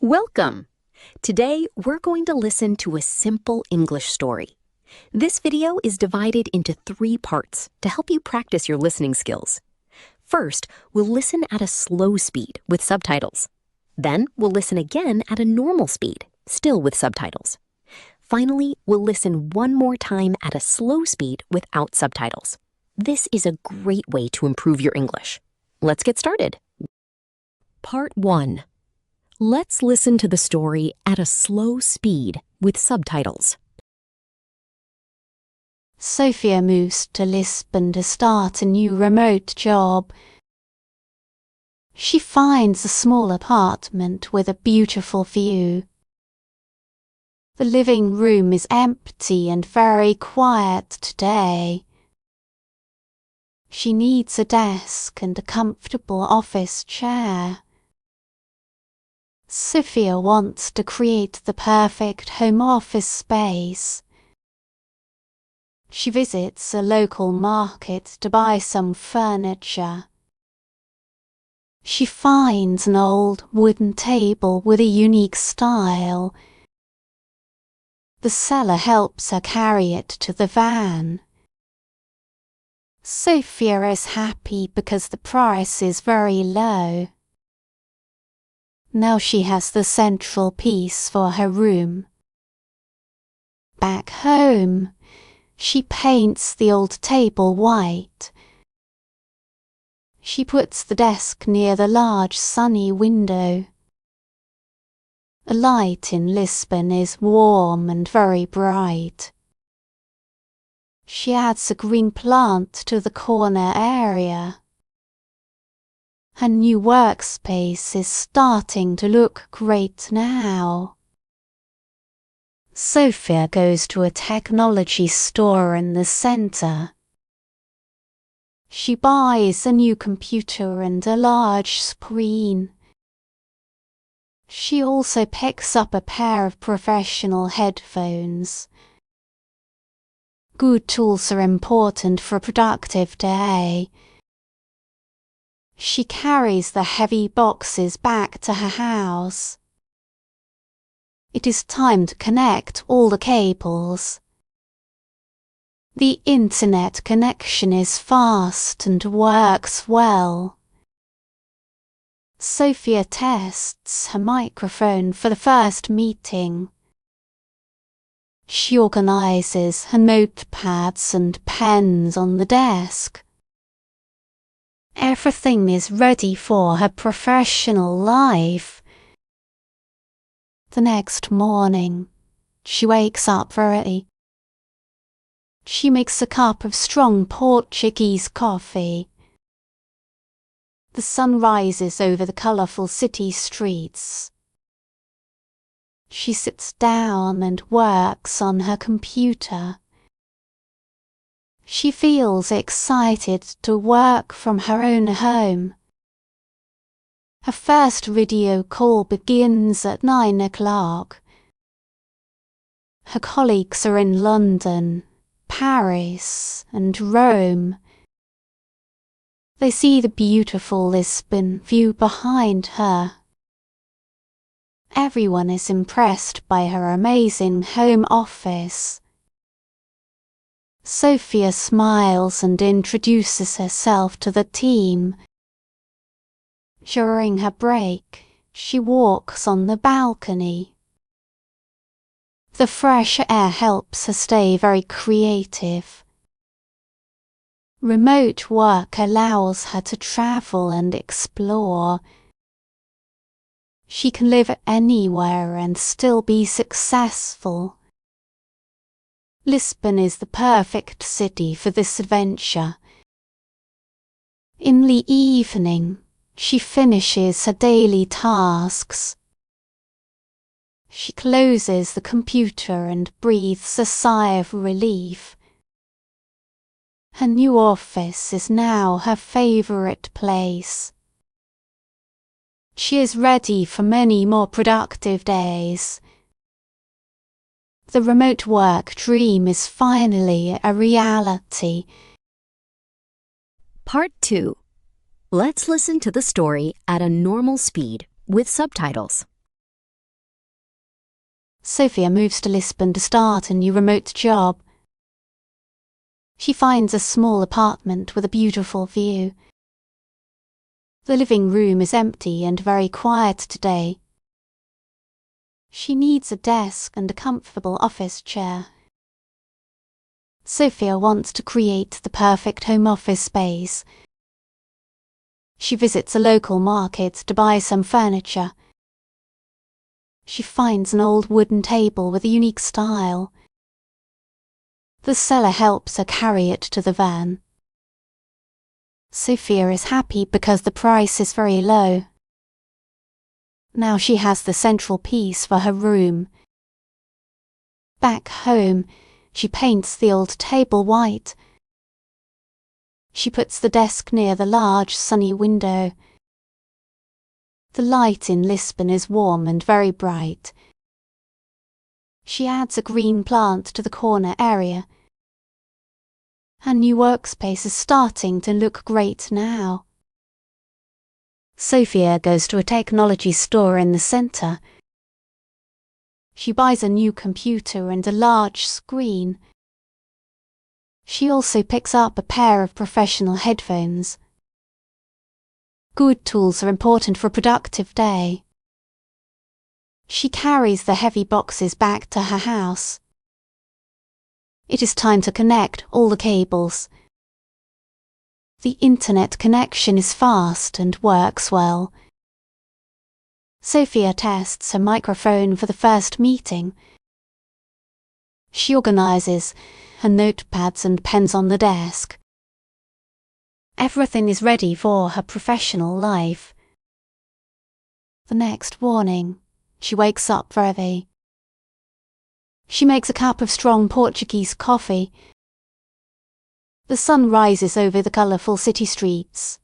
Welcome! Today, we're going to listen to a simple English story. This video is divided into 3 parts to help you practice your listening skills. First, we'll listen at a slow speed with subtitles. Then, we'll listen again at a normal speed, still with subtitles. Finally, we'll listen one more time at a slow speed without subtitles. This is a great way to improve your English. Let's get started. Part 1. Let's listen to the story at a slow speed with subtitles. Sofia moves to Lisbon to start a new remote job. She finds a small apartment with a beautiful view. The living room is empty and very quiet today. She needs a desk and a comfortable office chair. Sofia wants to create the perfect home office space. She visits a local market to buy some furniture. She finds an old wooden table with a unique style. The seller helps her carry it to the van. Sofia is happy because the price is very low. Now she has the central piece for her room. Back home, she paints the old table white. She puts the desk near the large sunny window. The light in Lisbon is warm and very bright. She adds a green plant to the corner area. Her new workspace is starting to look great now. Sofia goes to a technology store in the center. She buys a new computer and a large screen. She also picks up a pair of professional headphones. Good tools are important for a productive day. She carries the heavy boxes back to her house. It is time to connect all the cables. The internet connection is fast and works well. Sofia tests her microphone for the first meeting. She organizes her notepads and pens on the desk. Everything is ready for her professional life. The next morning, she wakes up early. She makes a cup of strong Portuguese coffee. The sun rises over the colorful city streets. She sits down and works on her computer. She feels excited to work from her own home. Her first video call begins at 9 o'clock. Her colleagues are in London, Paris, and Rome. They see the beautiful Lisbon view behind her. Everyone is impressed by her amazing home office. Sofia smiles and introduces herself to the team. During her break, she walks on the balcony. The fresh air helps her stay very creative. Remote work allows her to travel and explore. She can live anywhere and still be successful. Lisbon is the perfect city for this adventure. In the evening, she finishes her daily tasks. She closes the computer and breathes a sigh of relief. Her new office is now her favorite place. She is ready for many more productive days. The remote work dream is finally a reality. Part 2. Let's listen to the story at a normal speed with subtitles. Sofia moves to Lisbon to start a new remote job. She finds a small apartment with a beautiful view. The living room is empty and very quiet today. She needs a desk and a comfortable office chair. Sofia wants to create the perfect home office space. She visits a local market to buy some furniture. She finds an old wooden table with a unique style. The seller helps her carry it to the van. Sofia is happy because the price is very low. Now she has the central piece for her room. Back home, she paints the old table white. She puts the desk near the large sunny window. The light in Lisbon is warm and very bright. She adds a green plant to the corner area. Her new workspace is starting to look great now. Sofia goes to a technology store in the center. She buys a new computer and a large screen. She also picks up a pair of professional headphones. Good tools are important for a productive day. She carries the heavy boxes back to her house. It is time to connect all the cables. The internet connection is fast and works well. Sofia tests her microphone for the first meeting. She organizes her notepads and pens on the desk. Everything is ready for her professional life. The next morning, she wakes up early. She makes a cup of strong Portuguese coffee. The sun rises over the colourful city streets.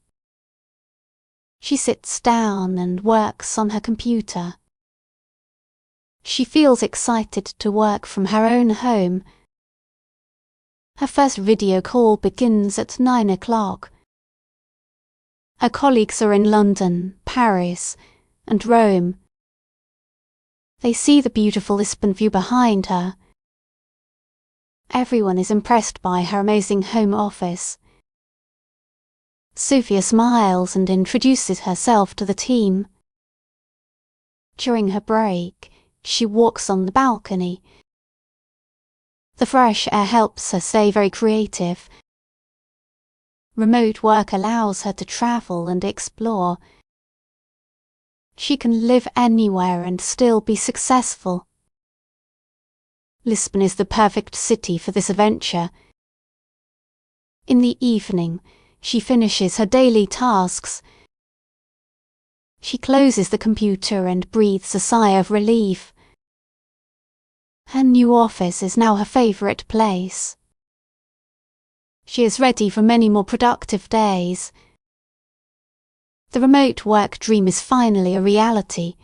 She sits down and works on her computer. She feels excited to work from her own home. Her first video call begins at 9 o'clock. Her colleagues are in London, Paris, and Rome. They see the beautiful Lisbon view behind her. Everyone is impressed by her amazing home office. Sofia smiles and introduces herself to the team. During her break, she walks on the balcony. The fresh air helps her stay very creative. Remote work allows her to travel and explore. She can live anywhere and still be successful. Lisbon is the perfect city for this adventure. In the evening, she finishes her daily tasks. She closes the computer and breathes a sigh of relief. Her new office is now her favourite place. She is ready for many more productive days. The remote work dream is finally a reality.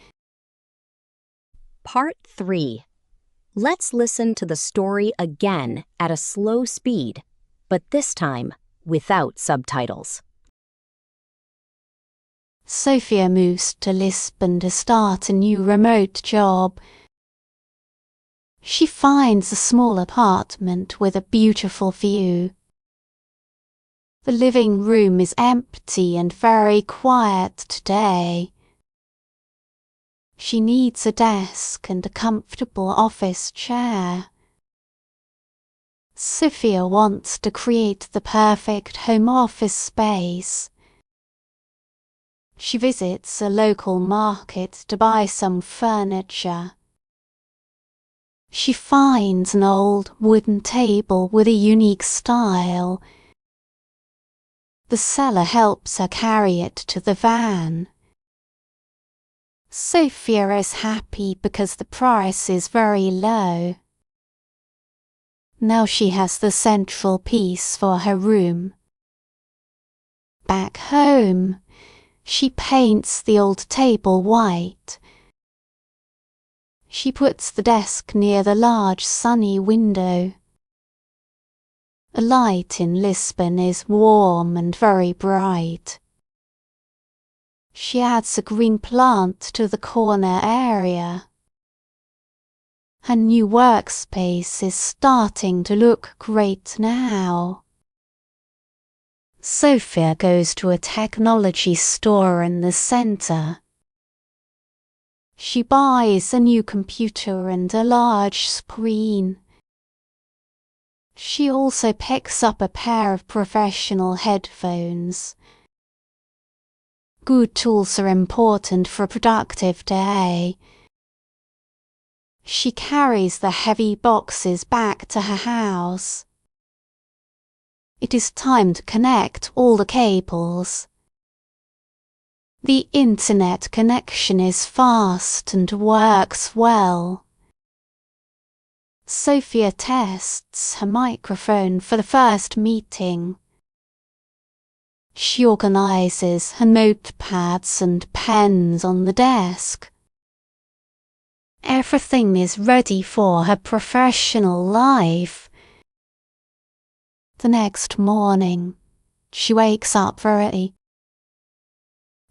Part 3. Let's listen to the story again at a slow speed, but this time without subtitles. Sofia moves to Lisbon to start a new remote job. She finds a small apartment with a beautiful view. The living room is empty and very quiet today. She needs a desk and a comfortable office chair. Sofia wants to create the perfect home office space. She visits a local market to buy some furniture. She finds an old wooden table with a unique style. The seller helps her carry it to the van. Sofia is happy because the price is very low. Now she has the central piece for her room. Back home, she paints the old table white. She puts the desk near the large sunny window. The light in Lisbon is warm and very bright. She adds a green plant to the corner area. Her new workspace is starting to look great now. Sofia goes to a technology store in the center. She buys a new computer and a large screen. She also picks up a pair of professional headphones. Good tools are important for a productive day. She carries the heavy boxes back to her house. It is time to connect all the cables. The internet connection is fast and works well. Sofia tests her microphone for the first meeting. She organizes her notepads and pens on the desk. Everything is ready for her professional life. The next morning, she wakes up early.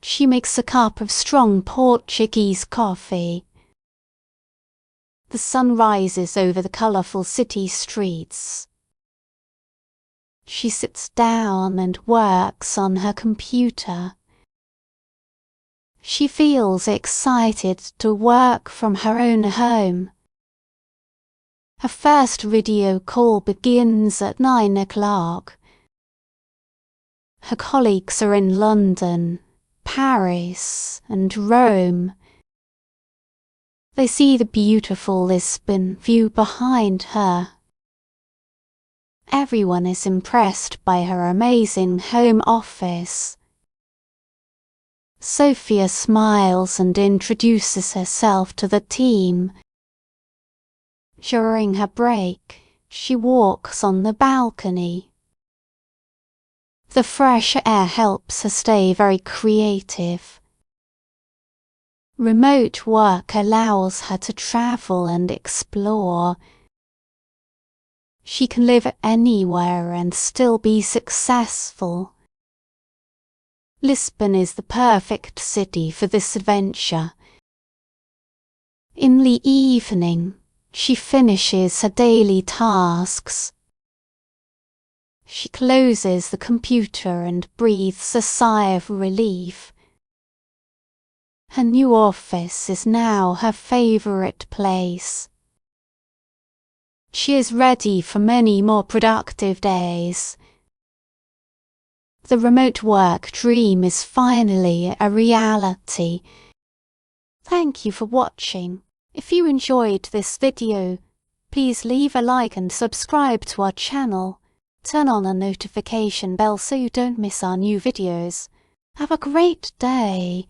She makes a cup of strong Portuguese coffee. The sun rises over the colorful city streets. She sits down and works on her computer. She feels excited to work from her own home. Her first video call begins at 9 o'clock. Her colleagues are in London, Paris, and Rome. They see the beautiful Lisbon view behind her. Everyone is impressed by her amazing home office. Sofia smiles and introduces herself to the team. During her break, she walks on the balcony. The fresh air helps her stay very creative. Remote work allows her to travel and explore. She can live anywhere and still be successful. Lisbon is the perfect city for this adventure. In the evening, she finishes her daily tasks. She closes the computer and breathes a sigh of relief. Her new office is now her favorite place. She is ready for many more productive days. The remote work dream is finally a reality. Thank you for watching. If you enjoyed this video, please leave a like and subscribe to our channel. Turn on a notification bell so you don't miss our new videos. Have a great day.